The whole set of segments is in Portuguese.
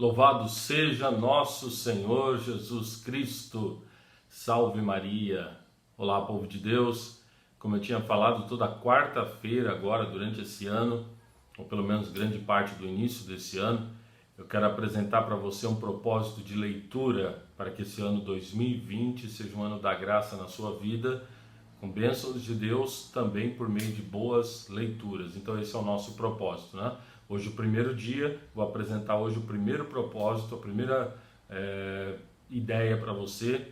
Louvado seja nosso Senhor Jesus Cristo. Salve Maria. Olá, povo de Deus. Como eu tinha falado, toda quarta-feira agora, durante esse ano, ou pelo menos grande parte do início desse ano, eu quero apresentar para você um propósito de leitura para que esse ano 2020 seja um ano da graça na sua vida, com bênçãos de Deus, também por meio de boas leituras. Então esse é o nosso propósito, né? Hoje o primeiro dia, vou apresentar hoje o primeiro propósito, a primeira ideia para você,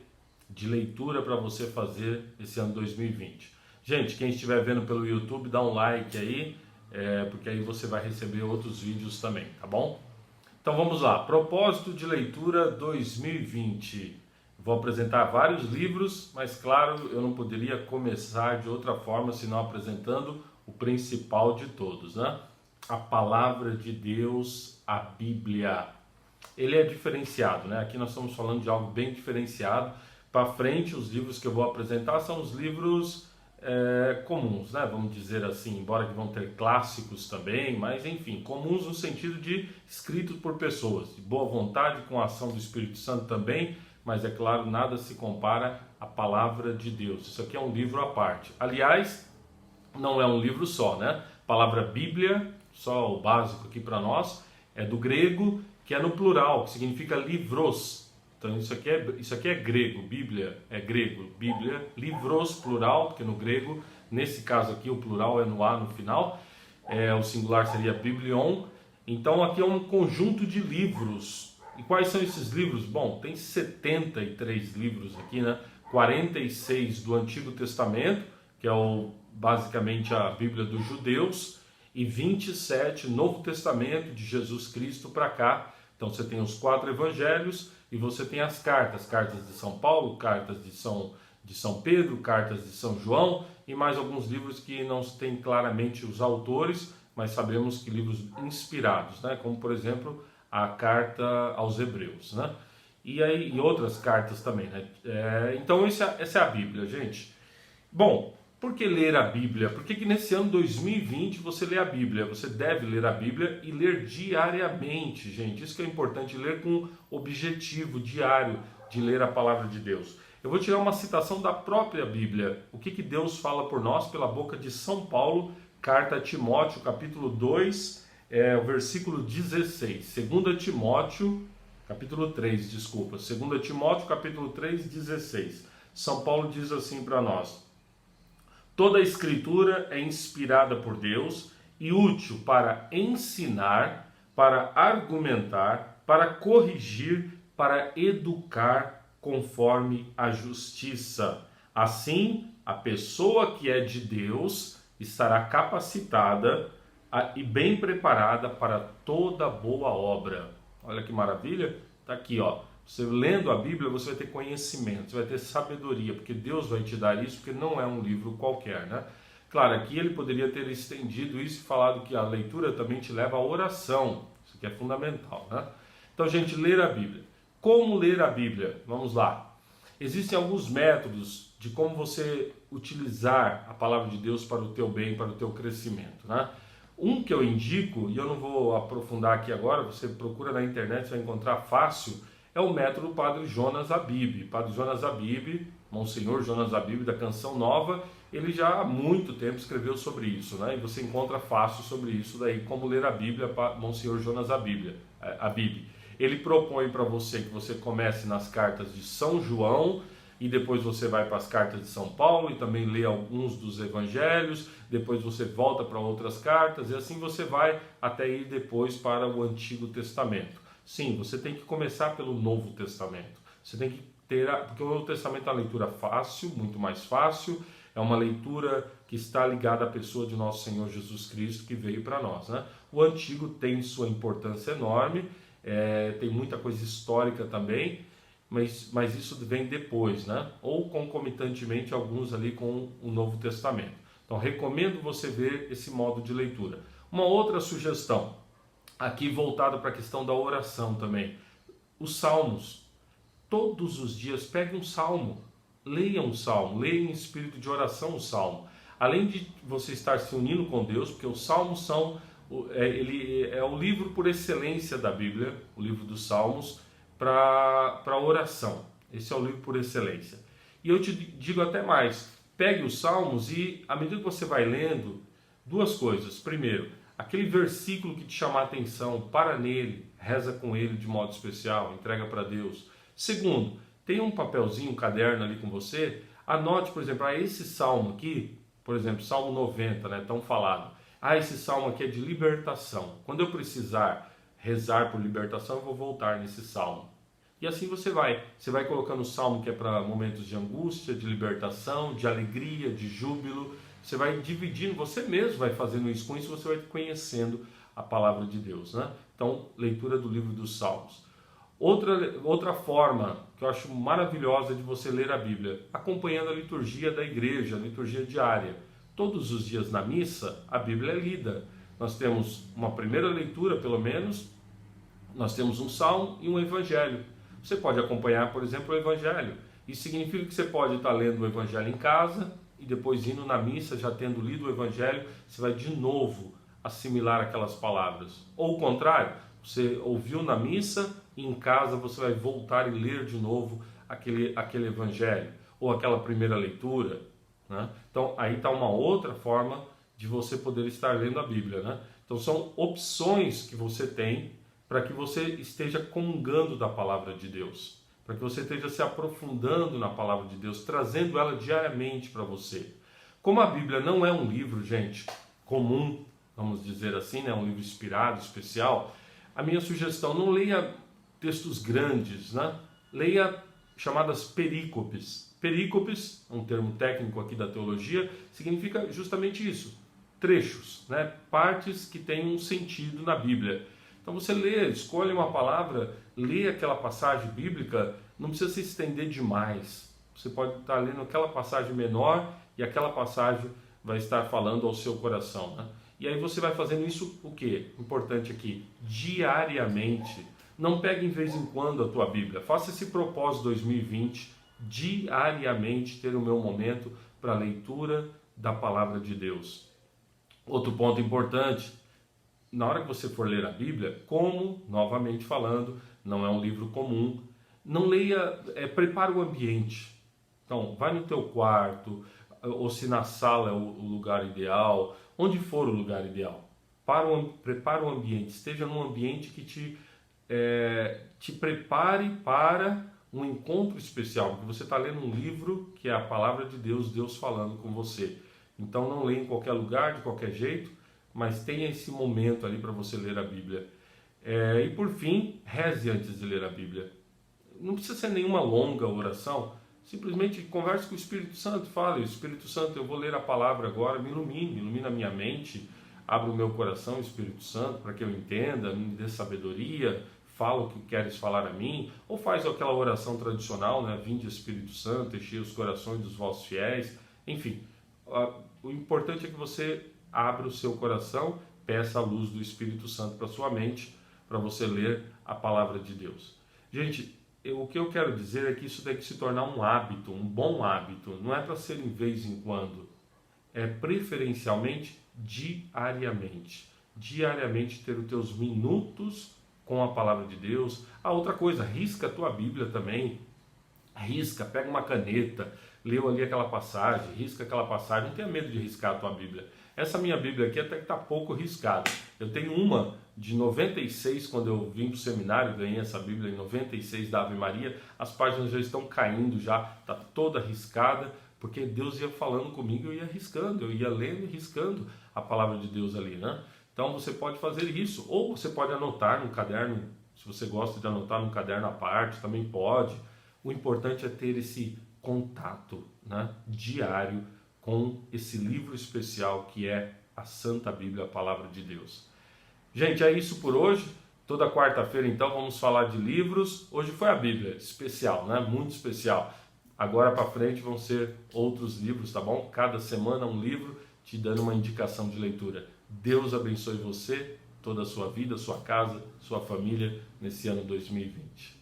de leitura para você fazer esse ano 2020. Gente, quem estiver vendo pelo YouTube, dá um like aí, porque aí você vai receber outros vídeos também, tá bom? Então vamos lá, propósito de leitura 2020. Vou apresentar vários livros, mas claro, eu não poderia começar de outra forma senão apresentando o principal de todos, né? A Palavra de Deus, a Bíblia. Ele é diferenciado, né? Aqui nós estamos falando de algo bem diferenciado. Para frente, os livros que eu vou apresentar são os livros comuns, né? Vamos dizer assim, embora que vão ter clássicos também, mas enfim, comuns no sentido de escritos por pessoas, de boa vontade, com a ação do Espírito Santo também, mas é claro, nada se compara à Palavra de Deus. Isso aqui é um livro à parte. Aliás, não é um livro só, né? A palavra Bíblia, só o básico aqui para nós, é do grego, que é no plural, que significa livros. Então isso aqui é grego, Bíblia é grego, Bíblia, livros, plural, porque no grego, nesse caso aqui, o plural é no A no final, o singular seria biblion. Então aqui é um conjunto de livros. E quais são esses livros? Bom, tem 73 livros aqui, né? 46 do Antigo Testamento, que é basicamente a Bíblia dos judeus, e 27 Novo Testamento de Jesus Cristo para cá. Então você tem os 4 evangelhos e você tem as cartas de São Paulo, cartas de São Pedro, cartas de São João e mais alguns livros que não se tem claramente os autores, mas sabemos que livros inspirados, né? Como por exemplo a carta aos Hebreus, né? E outras cartas também, né? Então essa é a Bíblia, gente. Bom, por que ler a Bíblia? Por que nesse ano 2020 você lê a Bíblia? Você deve ler a Bíblia e ler diariamente, gente. Isso que é importante, ler com objetivo diário de ler a Palavra de Deus. Eu vou tirar uma citação da própria Bíblia. O que Deus fala por nós pela boca de São Paulo, carta a Timóteo, capítulo 2, o versículo 16. 2 Timóteo, capítulo 3, desculpa. 2 Timóteo, capítulo 3, 16. São Paulo diz assim para nós: toda a Escritura é inspirada por Deus e útil para ensinar, para argumentar, para corrigir, para educar conforme a justiça. Assim, a pessoa que é de Deus estará capacitada e bem preparada para toda boa obra. Olha que maravilha! Está aqui, ó. Você lendo a Bíblia, você vai ter conhecimento, você vai ter sabedoria, porque Deus vai te dar isso, porque não é um livro qualquer, né? Claro, aqui ele poderia ter estendido isso e falado que a leitura também te leva à oração. Isso aqui é fundamental, né? Então, gente, ler a Bíblia. Como ler a Bíblia? Vamos lá. Existem alguns métodos de como você utilizar a palavra de Deus para o teu bem, para o teu crescimento, né? Um que eu indico, e eu não vou aprofundar aqui agora, você procura na internet, você vai encontrar fácil, é o método do Padre Jonas Abib. Padre Jonas Abib, Monsenhor Jonas Abib, da Canção Nova, ele já há muito tempo escreveu sobre isso, né? E você encontra fácil sobre isso daí, como ler a Bíblia, Monsenhor Jonas Abib. Ele propõe para você que você comece nas cartas de São João, e depois você vai para as cartas de São Paulo, e também lê alguns dos evangelhos, depois você volta para outras cartas, e assim você vai até ir depois para o Antigo Testamento. Sim, você tem que começar pelo Novo Testamento. Você tem que porque o Novo Testamento é uma leitura fácil, muito mais fácil. É uma leitura que está ligada à pessoa de nosso Senhor Jesus Cristo, que veio para nós, né? O Antigo tem sua importância enorme, tem muita coisa histórica também, mas isso vem depois, né? Ou concomitantemente alguns ali com o Novo Testamento. Então recomendo você ver esse modo de leitura. Uma outra sugestão, aqui voltado para a questão da oração também. Os salmos. Todos os dias pegue um salmo. Leia um salmo. Leia em espírito de oração o salmo. Além de você estar se unindo com Deus, porque os salmos são Ele é o livro por excelência da Bíblia, o livro dos Salmos, para oração. Esse é o livro por excelência. E eu te digo até mais, pegue os Salmos e, à medida que você vai lendo, duas coisas. Primeiro, aquele versículo que te chamar a atenção, para nele, reza com ele de modo especial, entrega para Deus. Segundo, tem um papelzinho, um caderno ali com você, anote, por exemplo, esse salmo aqui, por exemplo, Salmo 90, né, tão falado. Esse salmo aqui é de libertação. Quando eu precisar rezar por libertação, eu vou voltar nesse salmo. E assim você vai colocando o salmo que é para momentos de angústia, de libertação, de alegria, de júbilo. Você vai dividindo, você mesmo vai fazendo isso, com isso você vai conhecendo a palavra de Deus, né? Então, leitura do livro dos Salmos. Outra forma que eu acho maravilhosa de você ler a Bíblia, acompanhando a liturgia da igreja, a liturgia diária. Todos os dias na missa, a Bíblia é lida. Nós temos uma primeira leitura, pelo menos, nós temos um salmo e um evangelho. Você pode acompanhar, por exemplo, o evangelho. Isso significa que você pode estar lendo o evangelho em casa e depois indo na missa, já tendo lido o evangelho, você vai de novo assimilar aquelas palavras. Ou o contrário, você ouviu na missa e em casa você vai voltar e ler de novo aquele evangelho ou aquela primeira leitura, né? Então aí está uma outra forma de você poder estar lendo a Bíblia, né? Então são opções que você tem para que você esteja comungando da palavra de Deus, para que você esteja se aprofundando na palavra de Deus, trazendo ela diariamente para você. Como a Bíblia não é um livro, gente, comum, vamos dizer assim, né? Um livro inspirado, especial, a minha sugestão, não leia textos grandes, né? Leia chamadas perícopes. Perícopes, um termo técnico aqui da teologia, significa justamente isso, trechos, né? Partes que têm um sentido na Bíblia. Então você lê, escolhe uma palavra, lê aquela passagem bíblica, não precisa se estender demais. Você pode estar lendo aquela passagem menor e aquela passagem vai estar falando ao seu coração, né? E aí você vai fazendo isso, o que? Importante aqui, diariamente. Não pegue em vez em quando a tua Bíblia. Faça esse propósito 2020, diariamente ter o meu momento para a leitura da palavra de Deus. Outro ponto importante, na hora que você for ler a Bíblia, como, novamente falando, não é um livro comum, não leia, prepara o ambiente. Então, vai no teu quarto, ou se na sala é o lugar ideal, onde for o lugar ideal. Prepara o ambiente, esteja num ambiente que te prepare para um encontro especial, porque você está lendo um livro que é a palavra de Deus, Deus falando com você. Então não leia em qualquer lugar, de qualquer jeito, mas tenha esse momento ali para você ler a Bíblia. E por fim, reze antes de ler a Bíblia. Não precisa ser nenhuma longa oração, simplesmente converse com o Espírito Santo, fale: Espírito Santo, eu vou ler a palavra agora, me ilumina a minha mente, abra o meu coração, Espírito Santo, para que eu entenda, me dê sabedoria, fala o que queres falar a mim, ou faz aquela oração tradicional, né? Vinde Espírito Santo, enchei os corações dos vossos fiéis, enfim. O importante é que você abra o seu coração, peça a luz do Espírito Santo para sua mente, para você ler a palavra de Deus. Gente, o que eu quero dizer é que isso tem que se tornar um hábito, um bom hábito, não é para ser em vez em quando, é preferencialmente diariamente. Diariamente ter os teus minutos com a palavra de Deus. Outra coisa, risca a tua Bíblia também. Risca, pega uma caneta, leu ali aquela passagem, risca aquela passagem, não tenha medo de riscar a tua Bíblia. Essa minha Bíblia aqui até que está pouco riscada. Eu tenho uma de 96, quando eu vim para o seminário, ganhei essa Bíblia em 96 da Ave Maria, as páginas já estão caindo, já está toda riscada, porque Deus ia falando comigo, eu ia riscando, eu ia lendo e riscando a palavra de Deus ali, né? Então você pode fazer isso, ou você pode anotar no caderno, se você gosta de anotar no caderno à parte, também pode. O importante é ter esse contato, né, diário com esse livro especial que é a Santa Bíblia, a Palavra de Deus. Gente, é isso por hoje. Toda quarta-feira, então, vamos falar de livros. Hoje foi a Bíblia, especial, né? Muito especial. Agora para frente vão ser outros livros, tá bom? Cada semana um livro te dando uma indicação de leitura. Deus abençoe você, toda a sua vida, sua casa, sua família, nesse ano 2020.